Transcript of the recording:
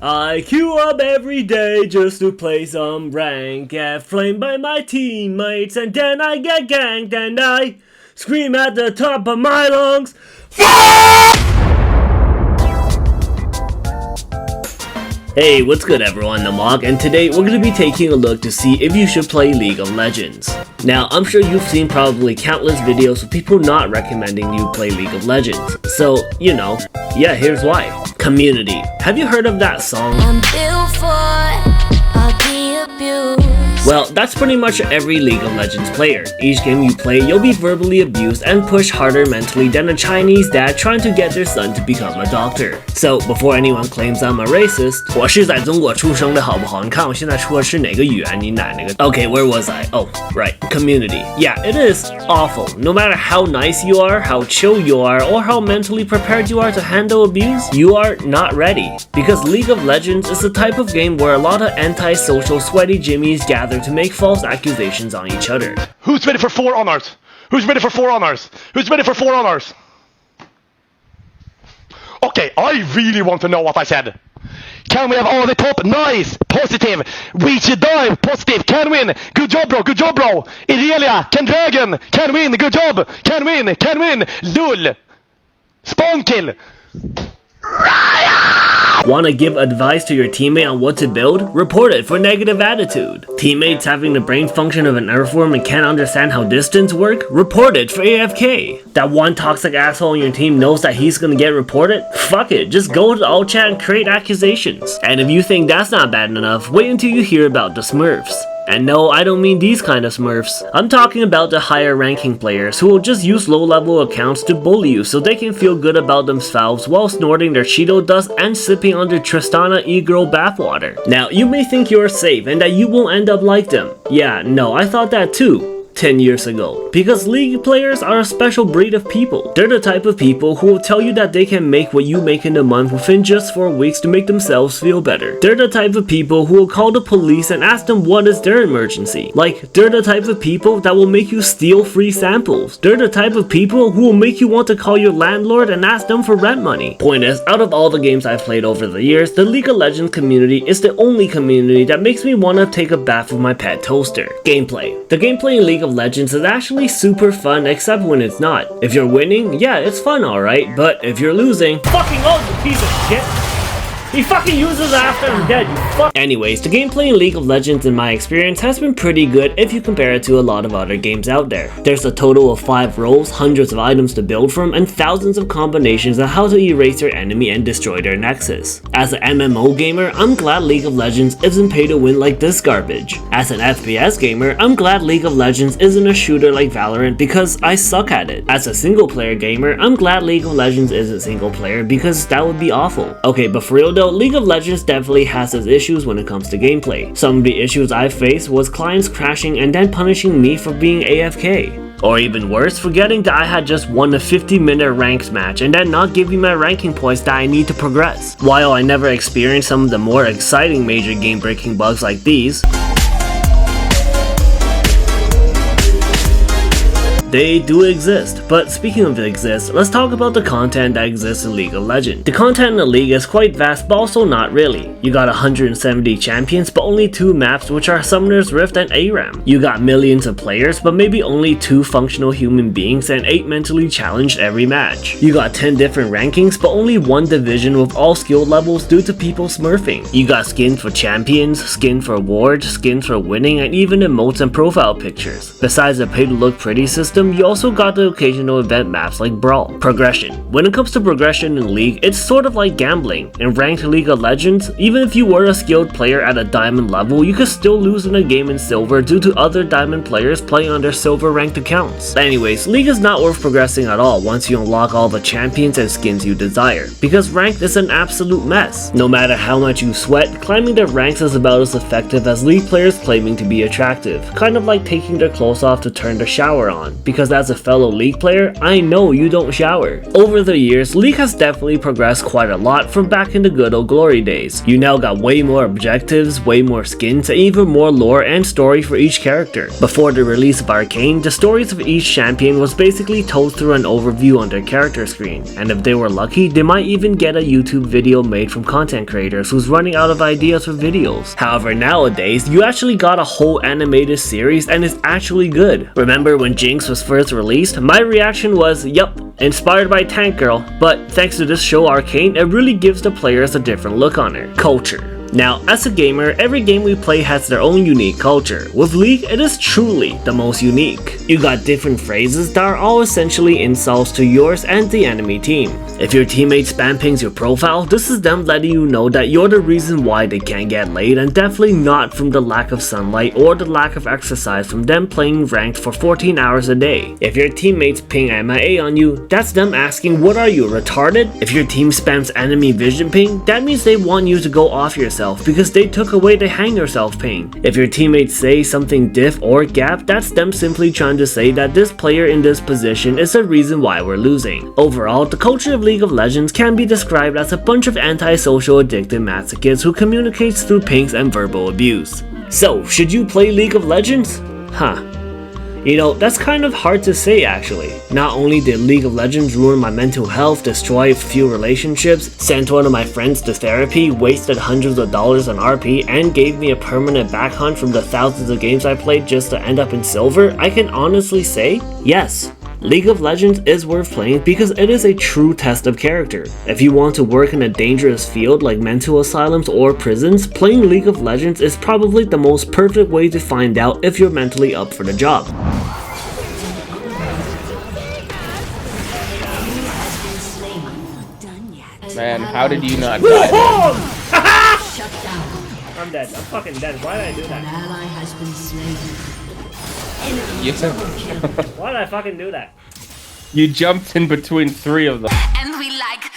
I queue up every day just to play some rank, get flamed by my teammates, and then I get ganked and I scream at the top of my lungs, Hey, what's good everyone, I'm Mog, and today we're going to be taking a look to see if you should play League of Legends. Now, I'm sure you've seen probably countless videos of people not recommending you play League of Legends. So, yeah, here's why. Community. Have you heard of that song? I'm built for, I'll be abused. Well, that's pretty much every League of Legends player. Each game you play, you'll be verbally abused and pushed harder mentally than a Chinese dad trying to get their son to become a doctor. So, before anyone claims I'm a racist, 我是在中国出生的好不好？你看我现在说的是哪个语言？你奶奶个 Okay, where was I? Oh, right, community. Yeah, it is awful. No matter how nice you are, how chill you are, or how mentally prepared you are to handle abuse, you are not ready. Because League of Legends is the type of game where a lot of anti-social sweaty jimmies gather to make false accusations on each other. Who's ready for 4 honors? Who's ready for 4 honors? Who's ready for 4 honors? Okay, I really want to know what I said. Can we have all the top? Nice! Positive! We should dive! Positive! Can win! Good job bro! Good job bro! Irelia! Can dragon! Can win! Good job! Can win! Can win! Lul! Spawn kill! Wanna give advice to your teammate on what to build? Report it for negative attitude. Teammates having the brain function of an earthworm and can't understand how distance work? Report it for AFK. That one toxic asshole on your team knows that he's gonna get reported? Fuck it, just go to the alt chat and create accusations. And if you think that's not bad enough, wait until you hear about the Smurfs. And no, I don't mean these kind of Smurfs. I'm talking about the higher ranking players who will just use low level accounts to bully you so they can feel good about themselves while snorting their Cheeto dust and sipping on their Tristana e-girl bathwater. Now, you may think you're safe and that you won't end up like them. Yeah, no, I thought that too. 10 years ago. Because League players are a special breed of people. They're the type of people who will tell you that they can make what you make in a month within just 4 weeks to make themselves feel better. They're the type of people who will call the police and ask them what is their emergency. Like, they're the type of people that will make you steal free samples. They're the type of people who will make you want to call your landlord and ask them for rent money. Point is, out of all the games I've played over the years, the League of Legends community is the only community that makes me want to take a bath with my pet toaster. Gameplay. The gameplay in League of Legends is actually super fun except when it's not. If you're winning, yeah, it's fun alright, but if you're losing, fucking awesome piece of shit! He fucking uses it after I'm dead, you fuck. Anyways, the gameplay in League of Legends in my experience has been pretty good if you compare it to a lot of other games out there. There's a total of 5 roles, hundreds of items to build from, and thousands of combinations on how to erase your enemy and destroy their nexus. As an MMO gamer, I'm glad League of Legends isn't pay to win like this garbage. As an FPS gamer, I'm glad League of Legends isn't a shooter like Valorant because I suck at it. As a single player gamer, I'm glad League of Legends isn't single player because that would be awful. Okay, but for real though, League of Legends definitely has its issues when it comes to gameplay. Some of the issues I faced was clients crashing and then punishing me for being AFK. Or even worse, forgetting that I had just won a 50-minute ranked match and then not giving my ranking points that I need to progress. While I never experienced some of the more exciting major game-breaking bugs like these, they do exist. But speaking of exist, let's talk about the content that exists in League of Legends. The content in the league is quite vast, but also not really. You got 170 champions, but only 2 maps, which are Summoner's Rift and ARAM. You got millions of players, but maybe only 2 functional human beings and 8 mentally challenged every match. You got 10 different rankings, but only 1 division with all skill levels due to people smurfing. You got skins for champions, skin for awards, skins for winning, and even emotes and profile pictures. Besides the pay-to-look pretty system, you also got the occasional event maps like Brawl. Progression. When it comes to progression in League, it's sort of like gambling. In ranked League of Legends, even if you were a skilled player at a diamond level, you could still lose in a game in silver due to other diamond players playing on their silver ranked accounts. Anyways, League is not worth progressing at all once you unlock all the champions and skins you desire, because ranked is an absolute mess. No matter how much you sweat, climbing the ranks is about as effective as League players claiming to be attractive, kind of like taking their clothes off to turn the shower on. because as a fellow League player, I know you don't shower. Over the years, League has definitely progressed quite a lot from back in the good old glory days. You now got way more objectives, way more skins, and even more lore and story for each character. Before the release of Arcane, the stories of each champion was basically told through an overview on their character screen, and if they were lucky, they might even get a YouTube video made from content creators who's running out of ideas for videos. However, nowadays, you actually got a whole animated series and it's actually good. Remember when Jinx was first released? My reaction was, yup, inspired by Tank Girl, but thanks to this show Arcane, it really gives the players a different look on her. Culture. Now, as a gamer, every game we play has their own unique culture. With League, it is truly the most unique. You got different phrases that are all essentially insults to yours and the enemy team. If your teammate spam pings your profile, this is them letting you know that you're the reason why they can't get laid, and definitely not from the lack of sunlight or the lack of exercise from them playing ranked for 14 hours a day. If your teammates ping MIA on you, that's them asking, what are you, retarded? If your team spams enemy vision ping, that means they want you to go off yourself because they took away the hang yourself ping. If your teammates say something diff or gap, that's them simply trying to say that this player in this position is the reason why we're losing. Overall, the culture of League of Legends can be described as a bunch of antisocial addicted masochists who communicates through pings and verbal abuse. So, should you play League of Legends? Huh. You know, that's kind of hard to say actually. Not only did League of Legends ruin my mental health, destroy a few relationships, sent one of my friends to therapy, wasted hundreds of dollars on RP, and gave me a permanent back hunt from the thousands of games I played just to end up in silver, I can honestly say, yes. League of Legends is worth playing because it is a true test of character. If you want to work in a dangerous field like mental asylums or prisons, playing League of Legends is probably the most perfect way to find out if you're mentally up for the job. Man, how did you not die? I'm dead. I'm fucking dead. Why did I do that? An ally has been slain. You took. Why did I fucking do that? You jumped in between three of them. And we like